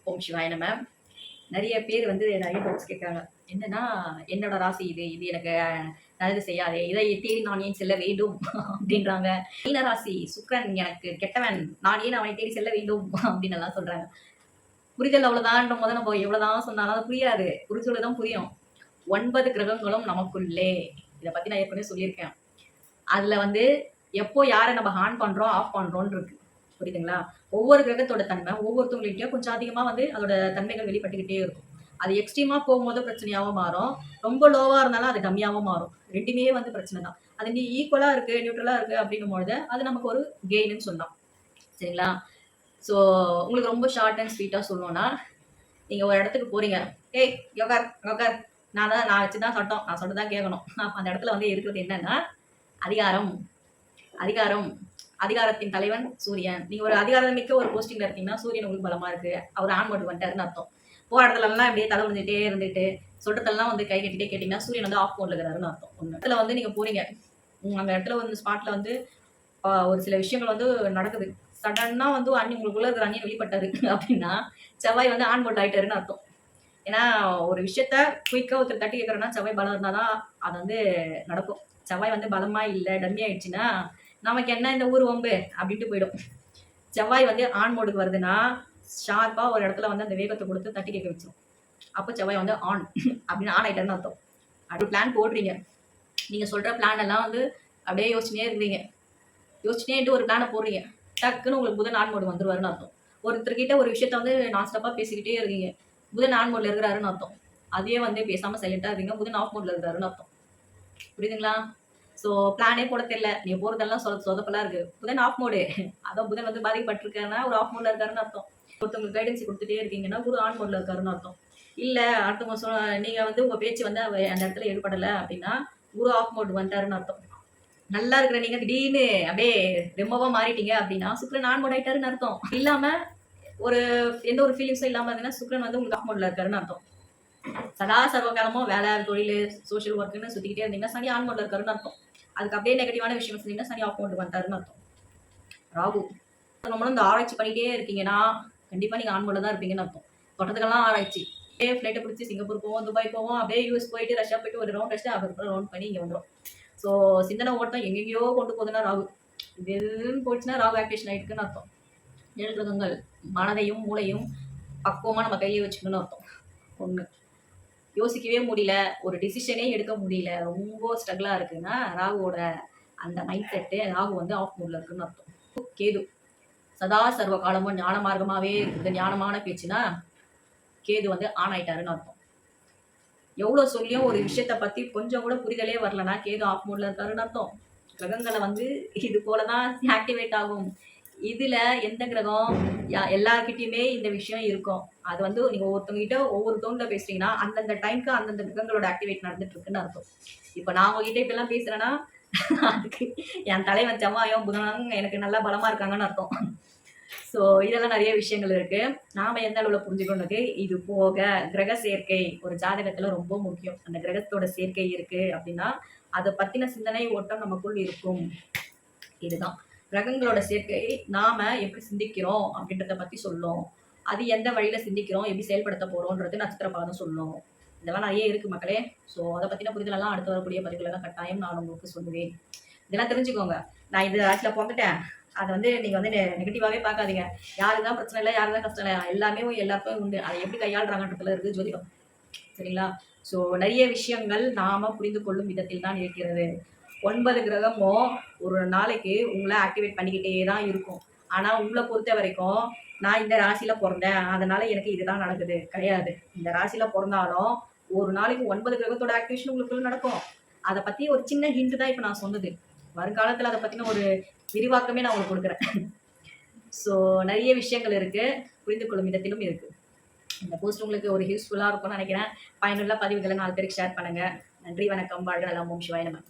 ஓம் சிவாய நம. நிறைய பேர் வந்து நிறைய டவுட்ஸ் கேட்குறாங்க. என்னன்னா, என்னோட ராசி இது, இது எனக்கு நல்லது செய்யாதே, இதை தேடி நான் ஏன் செல்ல வேண்டும் அப்படின்றாங்க. மீன ராசி சுக்கிரன் எனக்கு கெட்டவன், நான் ஏன் அவனை தேடி செல்ல வேண்டும் அப்படின்னு எல்லாம் சொல்றாங்க. புரிதல் அவ்வளவுதான் போது நம்ம எவ்வளவுதான் சொன்னாலும் அது புரியாது. புரிஞ்சோடு தான் புரியும். 9 கிரகங்களும் நமக்குள்ளே. இதை பத்தி நான் ஏற்கனவே சொல்லியிருக்கேன். அதுல வந்து எப்போ யாரை நம்ம ஆன் பண்றோம், ஆஃப் பண்றோம்னு இருக்கு. புரியுதுங்களா? ஒவ்வொரு கிரகத்தோட தன்மை ஒவ்வொருத்தவங்கள்ட்டயும் கொஞ்சம் அதிகமா வந்து அதோட தன்மைகள் வெளிப்பட்டுக்கிட்டே இருக்கும். அது எக்ஸ்ட்ரீமா போகும்போது பிரச்சனையாவும் மாறும். ரொம்ப லோவா இருந்தாலும் அது டம்மியாவும் மாறும். 2மே வந்து பிரச்சனை தான். அது நீ ஈக்குவலா இருக்கு, நியூட்ரலா இருக்கு அப்படின்னும்பொழுது அது நமக்கு ஒரு கெயின்னு சொல்லலாம். சரிங்களா? ஸோ உங்களுக்கு ரொம்ப ஷார்ட் அண்ட் ஸ்வீட்டா சொல்லணும்னா, நீங்க ஒரு இடத்துக்கு போறீங்க. ஏய் யோகார் யோகார் நான் வச்சுதான் சட்டம். நான் சொல்றதான் கேட்கணும். அப்ப அந்த இடத்துல வந்து இருக்கிறது என்னன்னா, அதிகாரம் அதிகாரம் அதிகாரத்தின் தலைவன் சூரியன். நீங்க ஒரு அதிகாரம் மிக்க ஒரு போஸ்டிங்ல இருக்கீங்கன்னா சூரியன் உங்களுக்கு பலமா இருக்கு. அவர் ஆன் போட்டு வந்துட்டாருன்னு அர்த்தம். போற இடத்துல எல்லாம் இப்படியே தலை விழுந்துட்டே இருந்துட்டு சொல்றதெல்லாம் வந்து கை கட்டிட்டே கேட்டீங்கன்னா சூரியன் வந்து ஆஃப் மோட்ல இருக்கிறாருன்னு அர்த்தம். ஒண்ணு இடத்துல வந்து நீங்க போறீங்க. அந்த இடத்துல வந்து ஸ்பாட்ல வந்து ஒரு சில விஷயங்கள் வந்து நடக்குது. சடனா வந்து உங்களுக்குள்ள இருக்கிற அண்ணி வெளிப்பட்டாரு அப்படின்னா செவ்வாய் வந்து ஆன் போட் ஆயிட்டாருன்னு அர்த்தம். ஏன்னா ஒரு விஷயத்த குயிக்கா ஒருத்தர் தட்டி கேட்கறோம்னா செவ்வாய் பலம் இருந்தாதான் அது வந்து நடக்கும். செவ்வாய் வந்து பலமா இல்லை டம்மி ஆயிடுச்சுன்னா நமக்கு என்ன இந்த ஊர் வம்பு அப்படின்ட்டு போயிடும். செவ்வாய் வந்து ஆன் மோடுக்கு வருதுன்னா ஷார்ப்பா ஒரு இடத்துல வந்து அந்த வேகத்தை கொடுத்து தட்டி கேட்க வச்சிடும். அப்போ செவ்வாய் வந்து ஆன் அப்படின்னு ஆன் ஆயிட்டேன்னு அர்த்தம். அப்படி பிளான் போடுறீங்க. நீங்க சொல்ற பிளான் எல்லாம் வந்து அப்படியே யோசிச்சுனே இருக்கிறீங்க. யோசிச்சுனேட்டு ஒரு பிளானை போடுறீங்க. டக்குன்னு உங்களுக்கு புதன் ஆன் மோடு வந்துருவாருன்னு அர்த்தம். ஒருத்தர்கிட்ட ஒரு விஷயத்த வந்து நான் ஸ்டப்பா பேசிக்கிட்டே இருக்கீங்க. புதன் ஆன் மோட்ல இருக்கிறாருன்னு அர்த்தம். அதே வந்து பேசாம சைலண்டா இருக்கீங்க. புதன் ஆஃப் மோட்ல இருக்கிறாருன்னு அர்த்தம். புரியுதுங்களா? ஸோ பிளானே போட தெரியல. நீங்க போறதெல்லாம் சொதப்பலா இருக்கு. புதன் ஆஃப் மோடு. அதான் புதன் வந்து பாதிக்கப்பட்டிருக்காருன்னா ஒரு ஆஃப் மோட்ல இருக்காருன்னு அர்த்தம். ஒருத்தவங்களுக்கு கைடன்ஸ் கொடுத்துட்டே இருக்கீங்கன்னா குரு ஆன் மோட்ல இருக்காருன்னு அர்த்தம். இல்ல அடுத்தவங்க நீங்க வந்து உங்க பேச்சு வந்து அந்த இடத்துல ஈடுபடல அப்படின்னா குரு ஆஃப் மோட் வந்துட்டாருன்னு அர்த்தம். நல்லா இருக்கிற நீங்க திடீர்னு அப்படியே ரொம்பவா மாறிட்டீங்க அப்படின்னா சுக்கிரன் ஆன் மோட் ஆயிட்டாருன்னு அர்த்தம். இல்லாம ஒரு எந்த ஒரு ஃபீலிங்ஸும் இல்லாம இருந்தீங்கன்னா சுக்கிரன் வந்து உங்களுக்கு ஆஃப் மோட்ல இருக்காருன்னு அர்த்தம். சதா சர்வகாலமும் வேலை தொழில் சோஷியல் ஒர்க்குன்னு சுத்திக்கிட்டே இருந்தீங்கன்னா சனி ஆன் மோட்ல இருக்காருன்னு அர்த்தம். அதுக்கு அப்படியே நெகட்டிவான விஷயம் செஞ்சீங்கன்னா சனி ஆஃப் மோட் வந்துட்டாருன்னு அர்த்தம். ராகு நம்மளும் இந்த ஆராய்ச்சி பண்ணிட்டே இருக்கீங்கன்னா கண்டிப்பா நீங்க ஆன் மோட்ல தான் இருப்பீங்கன்னு அர்த்தம். தொடர்ந்துக்கெல்லாம் ஆராய்ச்சி ஃபிளைட்டை பிடிச்சி சிங்கப்பூர் போவோம், துபாய் போவோம், அப்படியே யூஎஸ் போயிட்டு ரஷ்யா போயிட்டு ஒரு ரவுண்ட் அடிச்சுட்டு அப்புறம் ரவுண்ட் பண்ணி இங்கே வந்துடும். ஸோ சிந்தனை ஓட்டம் எங்கெங்கேயோ கொண்டு போகுதுன்னா ராகு இது எதுன்னு போச்சுன்னா ராகு ஆக்டிவேஷன் ஆயிட்டுக்குன்னு அர்த்தம். ஏழு கிரகங்கள் மனதையும் மூளையும் பக்குவமா நம்ம கையை வச்சுக்கணும்னு அர்த்தம். ஒண்ணு யோசிக்கவே முடியல, ஒரு டிசிஷனே எடுக்க முடியல, ரொம்ப ஸ்ட்ரகிளா இருக்குன்னா ராகுவோட அந்த மைண்ட் செட்டு ராகு வந்து ஆஃப் மூட்ல இருக்குன்னு அர்த்தம். கேது சதா சர்வ காலமும் ஞான மார்க்கமாவே இருக்குது. ஞானமான பேச்சுன்னா கேது வந்து ஆன் ஆயிட்டாருன்னு அர்த்தம். எவ்வளவு சொல்லியும் ஒரு விஷயத்த பத்தி கொஞ்சம் கூட புரிதலே வரலன்னா கேது ஆஃப் மூட்ல இருக்காருன்னு அர்த்தம். கிரகங்களை வந்து இது போலதான் ஆக்டிவேட் ஆகும். இதுல எந்த கிரகம் எல்லார்கிட்டயுமே இந்த விஷயம் இருக்கும். அது வந்து நீங்க ஒவ்வொருத்தவங்க கிட்ட ஒவ்வொரு டோன்ல பேசுறீங்கன்னா அந்தந்த டைம்க்கு அந்தந்த கிரகங்களோட ஆக்டிவேட் நடந்துட்டு இருக்குன்னு அர்த்தம். இப்ப நான் உங்ககிட்ட இப்ப எல்லாம் பேசுறேன்னா அதுக்கு என் தலைவன் செவ்வாயும் புதனும் எனக்கு நல்லா பலமா இருக்காங்கன்னு அர்த்தம். ஸோ இதெல்லாம் நிறைய விஷயங்கள் இருக்கு. நாம எந்த அளவுல புரிஞ்சுக்கணும்னு இது போக கிரக சேர்க்கை ஒரு ஜாதகத்துல ரொம்ப முக்கியம். அந்த கிரகத்தோட சேர்க்கை இருக்கு அப்படின்னா அதை பத்தின சிந்தனை ஓட்டம் நமக்குள் இருக்கும். இதுதான் கிரகங்களோட சேர்க்கை நாம எப்படி சிந்திக்கிறோம் அப்படின்றத பத்தி சொல்லும். அது எந்த வழியில சிந்திக்கிறோம், எப்படி செயல்படுத்த போறோம்ன்றது நட்சத்திர பாதம் சொல்லும். இதெல்லாம் நிறைய இருக்கு மக்களே. ஸோ அதை பத்தின புரிதல் எல்லாம் அடுத்து வரக்கூடிய பதிவுகளெல்லாம் கட்டாயம் நான் உங்களுக்கு சொல்லுவேன். இதெல்லாம் தெரிஞ்சுக்கோங்க. நான் இந்த ராசியில பிறந்துட்டேன் அதை வந்து நீங்க வந்து நெகட்டிவாவே பார்க்காதீங்க. யாருதான் பிரச்சனை இல்லை, யாருதான் கஷ்டம் இல்லை, எல்லாமே எல்லாருக்கும் உண்டு. அதை எப்படி கையாளுறாங்கன்றதுல இருக்கு ஜோதிடம். சரிங்களா? ஸோ நிறைய விஷயங்கள் நாம புரிந்து கொள்ளும் விதத்தில் தான் இருக்கிறது. 9 கிரகமும் ஒரு நாளைக்கு உங்களை ஆக்டிவேட் பண்ணிக்கிட்டே தான் இருக்கும். ஆனா உங்களை பொறுத்த வரைக்கும் நான் இந்த ராசியில பிறந்தேன் அதனால எனக்கு இதுதான் நடக்குது கிடையாது. இந்த ராசியில பிறந்தாலும் ஒரு நாளைக்கு 9 கிரகத்தோட ஆக்டிவேஷன் உங்களுக்குள்ள நடக்கும். அதை பத்தி ஒரு சின்ன ஹிண்ட் தான் இப்ப நான் சொன்னது. வருங்காலத்துல அதை பத்தின ஒரு விரிவாக்கமே நான் உங்களுக்கு கொடுக்குறேன். ஸோ நிறைய விஷயங்கள் இருக்கு. புரிந்து கொள்ளும் விதத்திலும் இருக்கு. இந்த போஸ்ட் உங்களுக்கு ஒரு யூஸ்ஃபுல்லா இருக்கும்னு நினைக்கிறேன். பயனுள்ள பதிவுகளை 4 பேருக்கு ஷேர் பண்ணுங்க. நன்றி, வணக்கம், வாழ்க நலம், ஓம் சிவாய நம.